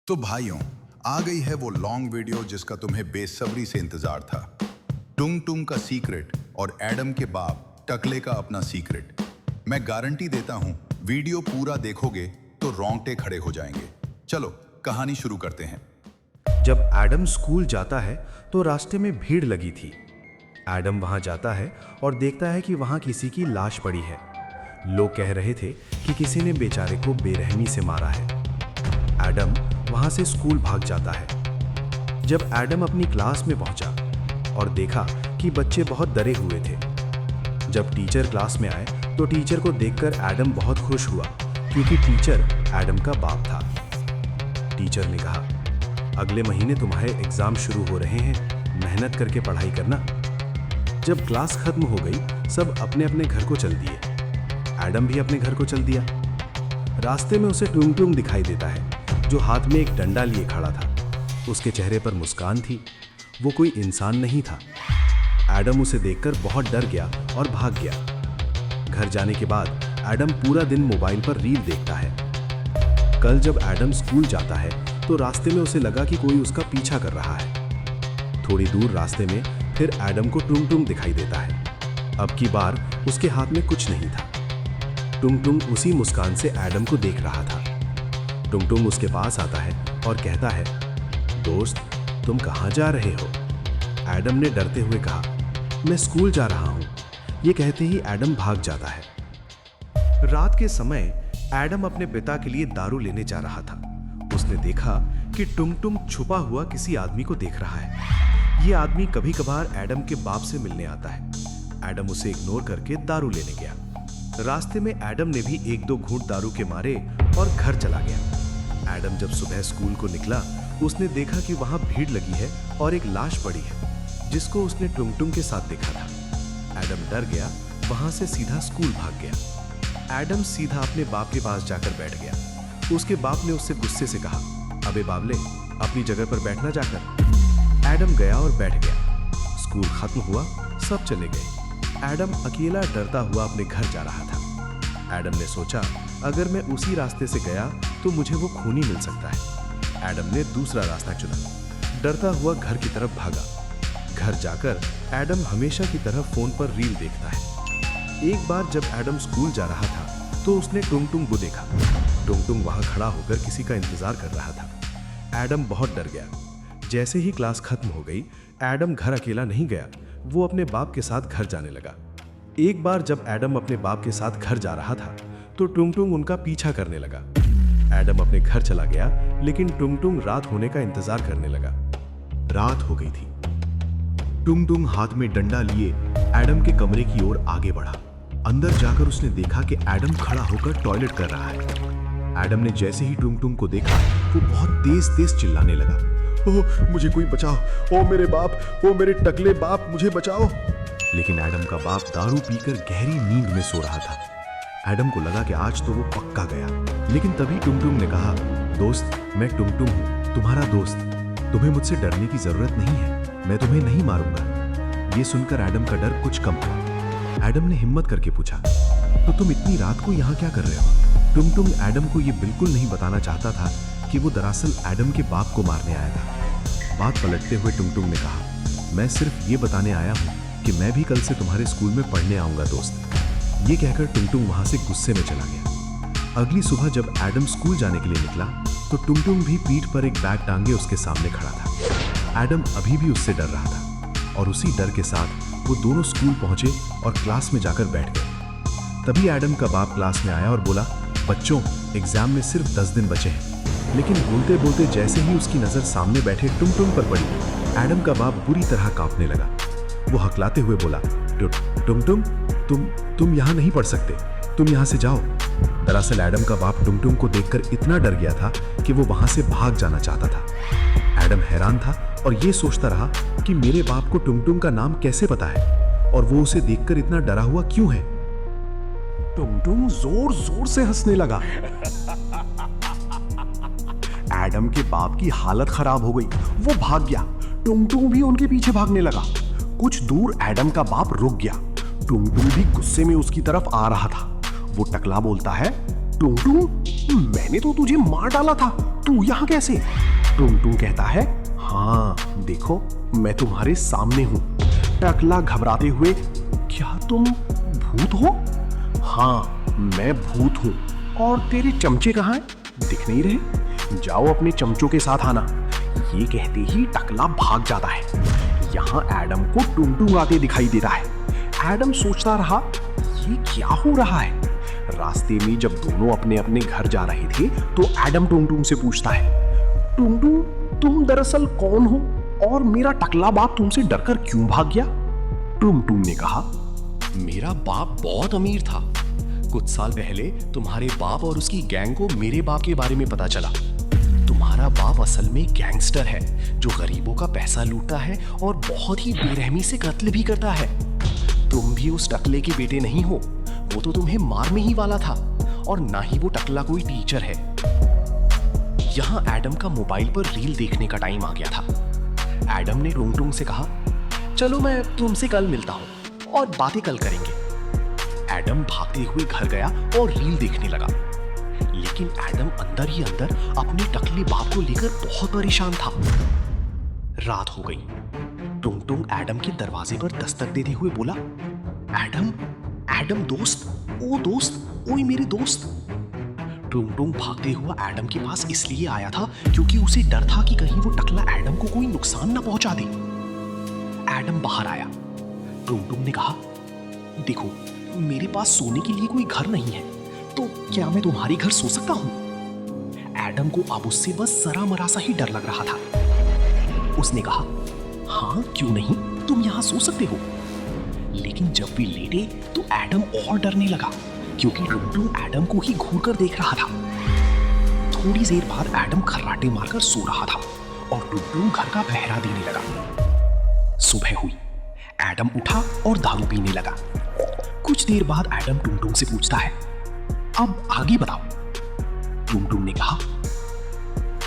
तो भाइयों, आ गई है वो लॉन्ग वीडियो जिसका तुम्हें बेसब्री से इंतजार था। टुंग टुंग का सीक्रेट और एडम के बाप टकले का अपना सीक्रेट। मैं गारंटी देता हूं, वीडियो पूरा देखोगे तो रोंगटे खड़े हो जाएंगे। चलो कहानी शुरू करते हैं। जब एडम स्कूल जाता है तो रास्ते में भीड़ लगी थी। एडम वहां जाता है और देखता है कि वहां किसी की लाश पड़ी है। लोग कह रहे थे कि किसी ने बेचारे को बेरहमी से मारा है। एडम वहां से स्कूल भाग जाता है। जब एडम अपनी क्लास में पहुंचा और देखा कि बच्चे बहुत डरे हुए थे। जब टीचर क्लास में आए तो टीचर को देखकर एडम बहुत खुश हुआ, क्योंकि टीचर एडम का बाप था। टीचर ने कहा, अगले महीने तुम्हारे एग्जाम शुरू हो रहे हैं, मेहनत करके पढ़ाई करना। जब क्लास खत्म हो गई, सब अपने अपने घर को चल दिए। एडम भी अपने घर को चल दिया। रास्ते में उसे टुंग टुंग दिखाई देता है, जो हाथ में एक डंडा लिए खड़ा था। उसके चेहरे पर मुस्कान थी। वो कोई इंसान नहीं था। एडम उसे देखकर बहुत डर गया और भाग गया। घर जाने के बाद एडम पूरा दिन मोबाइल पर रील देखता है। कल जब एडम स्कूल जाता है तो रास्ते में उसे लगा कि कोई उसका पीछा कर रहा है। थोड़ी दूर रास्ते में फिर एडम को टुंग टुंग दिखाई देता है। अब की बार उसके हाथ में कुछ नहीं था। टुंग टुंग उसी मुस्कान से एडम को देख रहा था। टुंग टुंग उसके पास आता है और कहता है, दोस्त, तुम कहाँ जा रहे हो? एडम ने डरते हुए कहा, मैं स्कूल जा रहा हूँ। ये कहते ही एडम भाग जाता है। रात के समय एडम अपने पिता के लिए दारू लेने जा रहा था। उसने देखा कि टुंग टुंग छुपा हुआ किसी आदमी को देख रहा है। ये आदमी कभी कभार एडम के बाप से मिलने आता है। एडम उसे इग्नोर करके दारू लेने गया। रास्ते में एडम ने भी एक दो घूंट दारू के मारे और घर चला गया। एडम जब सुबह स्कूल को निकला, उसने देखा कि वहां भीड़ लगी है और एक लाश पड़ी है, जिसको उसने टुंग टुंग के साथ देखा था। एडम डर गया, वहां से सीधा स्कूल भाग गया। एडम सीधा अपने बाप के पास जाकर बैठ गया। उसके बाप ने उससे गुस्से से कहा, अबे बाबले, अपनी जगह पर बैठना जाकर। एडम गया और बैठ गया। स्कूल खत्म हुआ, सब चले गए। एडम अकेला डरता हुआ अपने घर जा रहा था। एडम ने सोचा, अगर मैं उसी रास्ते से गया तो मुझे वो खूनी मिल सकता है। एडम ने दूसरा रास्ता चुना। डरता हुआ घर की तरफ भागा। घर जाकर एडम हमेशा की तरह फोन पर रील देखता है। एक बार जब एडम स्कूल जा रहा था तो उसने टुंग टुंग को देखा। टुंग टुंग वहां खड़ा होकर किसी का इंतजार कर रहा था। एडम बहुत डर गया। जैसे ही क्लास खत्म हो गई, एडम घर अकेला नहीं गया। वो अपने बाप के साथ घर जाने लगा। एक बार जब एडम अपने बाप के साथ घर जा रहा था तो टुंग टुंग उनका पीछा करने लगा। एडम अपने घर चला गया, लेकिन टुंग टुंग रात होने का इंतजार करने लगा। रात हो गई थी। टुंग टुंग हाथ में डंडा लिए एडम के कमरे की ओर आगे बढ़ा। अंदर जाकर उसने देखा कि एडम खड़ा होकर टॉयलेट कर रहा है। एडम ने जैसे ही टुंग टुंग को देखा, वो बहुत तेज तेज चिल्लाने लगा, ओह मुझे कोई बचाओ, ओ मेरे बाप, ओ मेरे टकले बाप, मुझे बचाओ। लेकिन एडम का बाप दारू पीकर गहरी नींद में सो रहा था। एडम को लगा कि आज तो वो पक्का गया। लेकिन तभी टुंग टुंग ने कहा, दोस्त, मैं टुंग टुंग हूँ, तुम्हारा दोस्त। तुम्हें मुझसे डरने की जरूरत नहीं है, मैं तुम्हें नहीं मारूंगा। ये सुनकर एडम का डर कुछ कम हुआ। एडम ने हिम्मत करके पूछा, तो तुम इतनी रात को यहाँ क्या कर रहे हो? टुंग टुंग एडम को ये बिल्कुल नहीं बताना चाहता था कि वो दरअसल एडम के बाप को मारने आया था। बात पलटते हुए टुंग टुंग ने कहा, मैं सिर्फ ये बताने आया हूँ कि मैं भी कल से तुम्हारे स्कूल में पढ़ने आऊंगा दोस्त। ये कहकर टुंग टुंग वहां से गुस्से में चला गया। अगली सुबह जब एडम स्कूल जाने के लिए निकला तो टुंग टुंग भी पीठ पर एक बैग टांगे उसके सामने खड़ा था। एडम अभी भी उससे डर रहा था और उसी डर के साथ वो दोनों स्कूल पहुंचे और क्लास में जाकर बैठ गए। तभी एडम का बाप क्लास में आया और बोला, बच्चों, एग्जाम में सिर्फ 10 दिन बचे हैं। लेकिन बोलते बोलते जैसे ही उसकी नजर सामने बैठे टुंग टुंग पर पड़ी, एडम का बाप बुरी तरह कांपने लगा। वो हकलाते हुए बोला, टुंग टुंग, तुम यहाँ नहीं पढ़ सकते, तुम यहाँ से जाओ। दरअसल एडम का बाप टुंग टुंग को देखकर इतना डर गया था कि वो वहां से भाग जाना चाहता था। एडम हैरान था और ये सोचता रहा कि मेरे बाप को टुंग टुंग का नाम कैसे पता है और वो उसे देखकर इतना डरा हुआ क्यों है। टुंग टुंग जोर जोर से हंसने लगा। एडम के बाप की हालत खराब हो गई। वो भाग गया। टुंग टुंग भी उनके पीछे भागने लगा। कुछ दूर एडम का बाप रुक गया। टुंग टुंग भी गुस्से में उसकी तरफ आ रहा था। वो टकला बोलता है, टुंग टुंग, मैंने तो तुझे मार डाला था, तू यहाँ कैसे? टुंग टुंग कहता है, हाँ देखो मैं तुम्हारे सामने हूँ। टकला घबराते हुए, क्या तुम भूत हो? हाँ मैं भूत हूँ। और तेरे चमचे कहाँ हैं? दिख नहीं रहे। जाओ अपने चमचों के साथ आना। ये कहते ही टकला भाग जाता है। यहाँ एडम को टुंग टुंग आते दिखाई देता है। एडम सोचता रहा, ये क्या हो रहा है? रास्ते में जब दोनों अपने अपने घर जा रहे थे तो एडम टुंग टुंग से पूछता है, टुंग टुंग तुम दरअसल कौन हो और मेरा टकला बाप तुमसे डरकर क्यों भाग गया? टुंग टुंग ने कहा, मेरा बाप बहुत अमीर था। कुछ साल पहले तुम्हारे बाप और उसकी गैंग को मेरे बाप के बारे में पता चला। तुम्हारा बाप असल में गैंगस्टर है जो गरीबों का पैसा लूटता है और बहुत ही बेरहमी से कत्ल भी करता है। तुम भी उस टकले के बेटे नहीं हो। वो तो तुम्हें मारने ही वाला था और ना ही वो टकला कोई टीचर है। यहाँ एडम का मोबाइल पर रील देखने का टाइम आ गया था। एडम ने टुंग टुंग से कहा, चलो मैं तुमसे कल मिलता हूँ और बातें कल करेंगे। एडम भागते हुए घर गया और रील देखने लगा। लेकिन एडम अंदर ही अंदर अपने टकले बाप को लेकर बहुत परेशान था। रात हो गई। टुंग टुंग एडम के दरवाजे पर दस्तक देते हुए बोला, एडम एडम दोस्त, ओ दोस्त, ओए मेरे दोस्त। टुंग टुंग भागते हुआ एडम के पास इसलिए आया था क्योंकि उसे डर था कि कहीं वो टकला एडम को कोई नुकसान न पहुंचा दे। एडम बाहर आया। टुंग टुंग ने कहा, देखो मेरे पास सोने के लिए कोई घर नहीं है, तो क्या मैं तुम्हारे घर सो सकता हूं? एडम को अब उससे बस जरा मरा सा ही डर लग रहा था। उसने कहा, हाँ क्यों नहीं, तुम यहां सो सकते हो। लेकिन जब वे लेटे तो एडम और डरने लगा क्योंकि टुंग टुंग एडम को ही घूर कर देख रहा था। थोड़ी देर बाद एडम खर्राटे मारकर सो रहा था और टुंग टुंग घर का पहरा देने लगा। सुबह हुई। एडम उठा और दारू पीने लगा। कुछ देर बाद एडम टुंग टुंग से पूछता है, अब आगे बताओ। टुंग टुंग ने कहा,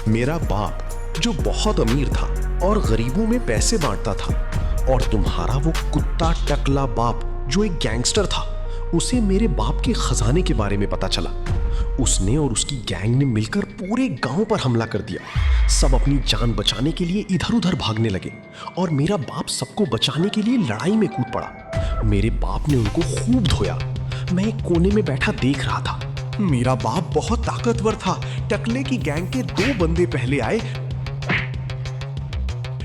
मेरा बाप जो बहुत अमीर था और गरीबों में पैसे बांटता था, और तुम्हारा वो कुत्ता टकला बाप जो एक गैंगस्टर था, उसे मेरे बाप के खजाने के बारे में पता चला। उसने और उसकी गैंग ने मिलकर पूरे गांव पर हमला कर दिया। सब अपनी जान बचाने के लिए इधर उधर भागने लगे और मेरा बाप सबको बचाने के लिए लड़ाई में कूद पड़ा। मेरे बाप ने उनको खूब धोया। मैं एक कोने में बैठा देख रहा था। मेरा बाप बहुत ताकतवर था। टकले की गैंग के 2 बंदे पहले आए।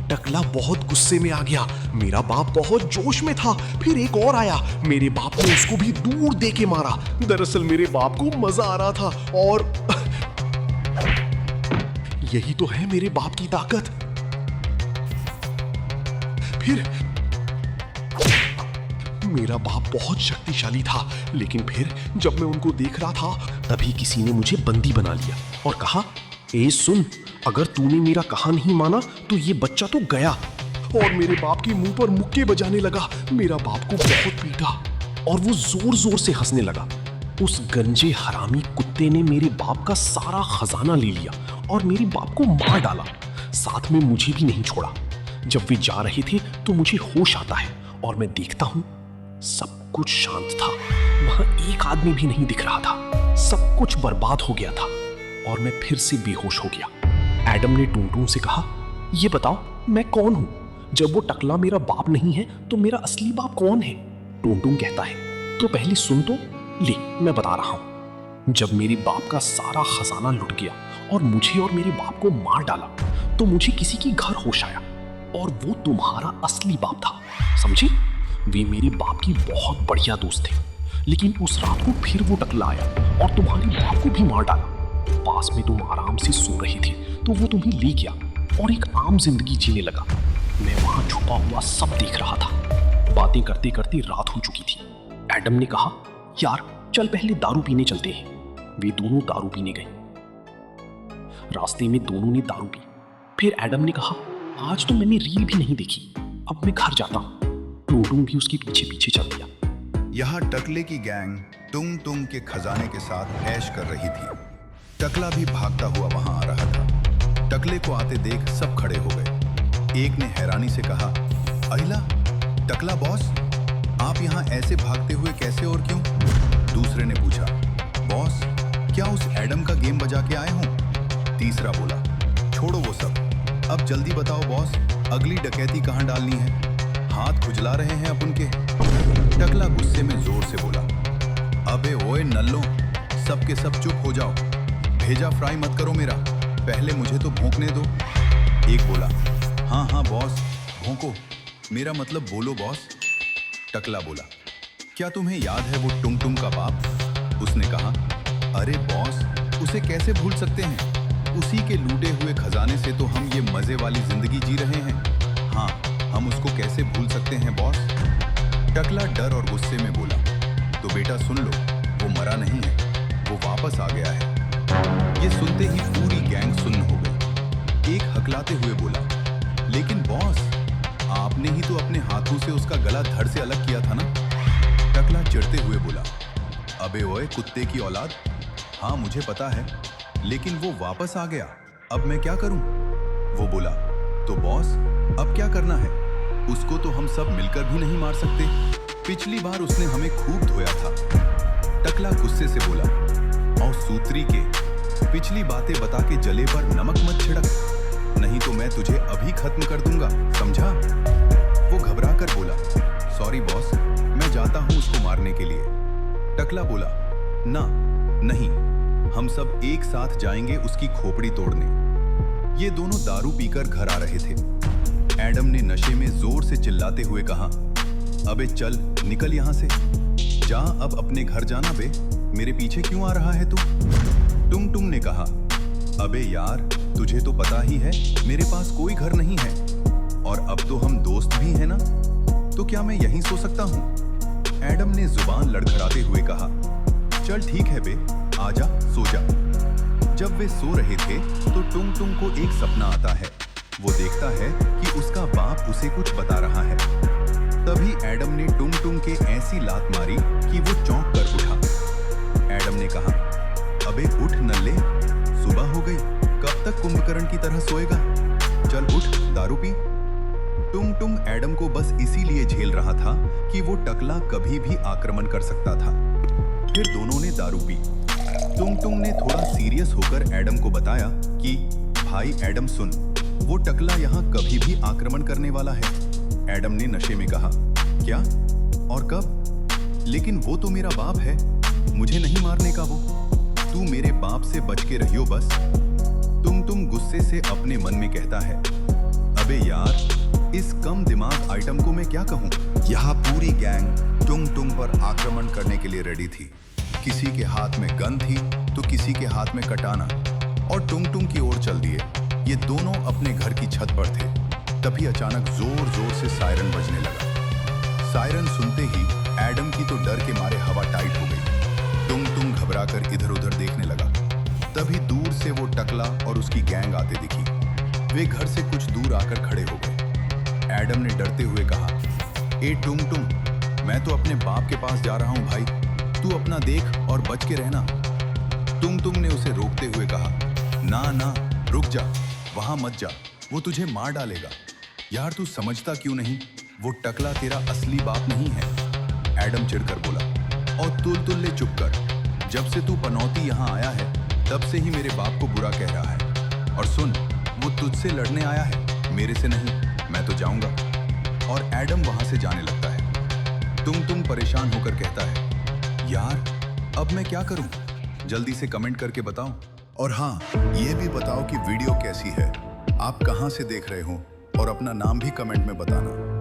टकला बहुत गुस्से में आ गया। मेरा बाप बहुत जोश में था। फिर एक और आया। मेरे बाप ने उसको भी दूर दे के मारा। दरअसल मेरे बाप को मजा आ रहा था और यही तो है मेरे बाप की ताकत। फिर मेरा बाप बहुत शक्तिशाली था, लेकिन फिर जब मैं उनको देख रहा था तभी किसी ने मुझे बंदी बना लिया और कहा, ए सुन, अगर तूने मेरा कहा नहीं माना तो ये बच्चा तो गया। और मेरे बाप के मुंह पर मुक्के बजाने लगा। मेरा बाप को बहुत पीटा और वो जोर जोर से हंसने लगा। उस गंजे हरामी कुत्ते ने मेरे बाप का सारा खजाना ले लिया और मेरे बाप को मार डाला। साथ में मुझे भी नहीं छोड़ा। जब वे जा रहे थे तो मुझे होश आता है और मैं देखता हूं सब कुछ शांत था। वहां एक आदमी भी नहीं दिख रहा था। सब कुछ बर्बाद हो गया था और मैं फिर से बेहोश हो गया। एडम ने टुंग टुंग से कहा, ये बताओ मैं कौन हूं? जब वो टकला मेरा बाप नहीं है तो मेरा असली बाप कौन है? टुंग टुंग कहता है, तो पहले सुन तो ले, मैं बता रहा हूं। जब मेरे बाप का सारा खजाना लुट गया और मुझे और मेरे बाप को मार डाला तो मुझे किसी की घर होश आया और वो तुम्हारा असली बाप था। समझे? वे मेरे बाप की बहुत बढ़िया दोस्त थे। लेकिन उस रात को फिर वो टकला आया और तुम्हारे बाप को भी मार डाला। पास में तुम आराम से सो रहे थे तो वो तुम्हें ले गया और एक आम जिंदगी जीने लगा। मैं वहां छुपा हुआ सब देख रहा था। बातें करते करते रात हो चुकी थी। एडम ने कहा, यार चल पहले दारू पीने चलते हैं। वे दोनों दारू पीने गए। रास्ते में दोनों ने दारू पी। फिर एडम ने कहा, आज तो मैंने रील भी नहीं देखी, अब मैं घर जाता हूँ। टुंग टुंग भी उसके पीछे पीछे चल दिया। यहाँ टकले की गैंग टुंग टुंग के खजाने के साथ ऐश कर रही थी। टकला भी भागता हुआ वहां आ रहा था। टकले को आते देख सब खड़े हो गए। एक ने हैरानी से कहा, अहिला, टकला बॉस, आप यहाँ ऐसे भागते हुए कैसे और क्यों? दूसरे ने पूछा, बॉस क्या उस एडम का गेम बजा के आए हों? तीसरा बोला, छोड़ो वो सब, अब जल्दी बताओ बॉस, अगली डकैती कहाँ डालनी है? हाथ खुजला रहे हैं अब उनके। टकला गुस्से में जोर से बोला, अबे ओए नल्लो, सब के सब चुप हो जाओ, भेजा फ्राई मत करो मेरा, पहले मुझे तो भौंकने दो। एक बोला, हाँ हाँ बॉस भौंको, मेरा मतलब बोलो बॉस। टकला बोला, क्या तुम्हें याद है वो टुंग टुंग का बाप? उसने कहा, अरे बॉस उसे कैसे भूल सकते हैं, उसी के लूटे हुए खजाने से तो हम ये मजे वाली जिंदगी जी रहे हैं। हाँ, हम उसको कैसे भूल सकते हैं बॉस? टकला डर और गुस्से में बोला, तो बेटा सुन लो, वो मरा नहीं है, वो वापस आ गया है। ये सुनते ही पूरी गैंग सुन्न हो गई। एक हकलाते हुए बोला, लेकिन बॉस आपने ही तो अपने हाथों से उसका गला धड़ से अलग किया था ना? टकला चिढ़ते हुए बोला, अबे ओए कुत्ते की औलाद, हाँ मुझे पता है, लेकिन वो वापस आ गया, अब मैं क्या करूं? वो बोला, तो बॉस अब क्या करना है? उसको तो हम सब मिलकर भी नहीं मार सकते, पिछली बार उसने हमें खूब धोया था। टकला गुस्से से बोला, और सूत्री के, पिछली बातें बता के जले पर नमक मत छिड़क, नहीं तो मैं तुझे अभी खत्म कर दूंगा, समझा? वो घबरा कर बोला, सॉरी बॉस, मैं जाता हूं उसको मारने के लिए। टकला बोला, ना नहीं, हम सब एक साथ जाएंगे उसकी खोपड़ी तोड़ने। ये दोनों दारू पीकर घर आ रहे थे। एडम ने नशे में जोर से चिल्लाते हुए कहा, अबे चल निकल यहां से, जा अब अपने घर जाना बे, मेरे पीछे क्यों आ रहा है तू? टुंग टुंग ने कहा, अबे यार तुझे तो पता ही है मेरे पास कोई घर नहीं है, और अब तो हम दोस्त भी हैं ना, तो क्या मैं यहीं सो सकता हूं? एडम ने जुबान लड़खड़ाते हुए कहा, चल ठीक है बे, आजा सो जा। जब वे सो रहे थे तो टुंग टुंग को एक सपना आता है। वो देखता है कि उसका बाप उसे कुछ बता रहा है। तभी एडम ने टुंग टुंग के ऐसी लात मारी कि वो चौंक कर उठा। एडम ने कहा, अबे उठ नल्ले, सुबह हो गई, कब तक कुंभकर्ण की तरह सोएगा, चल उठ दारू पी। टुंग टुंग एडम को बस इसीलिए झेल रहा था कि वो टकला कभी भी आक्रमण कर सकता था। फिर दोनों ने दारू पी। टुंग टुंग ने थोड़ा सीरियस होकर एडम को बताया कि भाई एडम सुन, वो टकला यहाँ कभी भी आक्रमण करने वाला है। एडम ने नशे में कहा, क्या और कब? लेकिन वो तो मेरा बाप है, मुझे नहीं मारने का वो, तू मेरे बाप से बच के रहियो बस। तुम गुस्से से अपने मन में कहता है, अबे यार इस कम दिमाग आइटम को मैं क्या कहूँ। यहाँ पूरी गैंग टुंग टुंग पर आक्रमण करने के लिए रेडी थी। किसी के हाथ में गन थी तो किसी के हाथ में कटाना, और टुंग टुंग की ओर चल दिए। ये दोनों अपने घर की छत पर थे। तभी अचानक जोर जोर से सायरन बजने लगा। सायरन सुनते ही एडम की तो डर के मारे हवा टाइट हो गई। टुंग टुंग घबराकर इधर उधर देखने लगा। तभी दूर से वो टकला और उसकी गैंग आते दिखी। वे घर से कुछ दूर आकर खड़े हो गए। एडम ने डरते हुए कहा, ए टुंग टुंग, मैं तो अपने बाप के पास जा रहा हूं भाई, तू अपना देख और बच के रहना। टुंग टुंग ने उसे रोकते हुए कहा, ना ना रुक जा, वहां मत जा, वो तुझे मार डालेगा। यार तू समझता क्यों नहीं, वो टकला तेरा असली बाप नहीं है। एडम चिढ़कर बोला, और तुल चुप कर, जब से तू पनौती यहाँ आया है तब से ही मेरे बाप को बुरा कह रहा है। और सुन, वो तुझसे लड़ने आया है, मेरे से नहीं, मैं तो जाऊंगा। और एडम वहां से जाने लगता है। तुम परेशान होकर कहता है, यार अब मैं क्या करूं? जल्दी से कमेंट करके बताओ। और हाँ, ये भी बताओ कि वीडियो कैसी है, आप कहां से देख रहे हो, और अपना नाम भी कमेंट में बताना।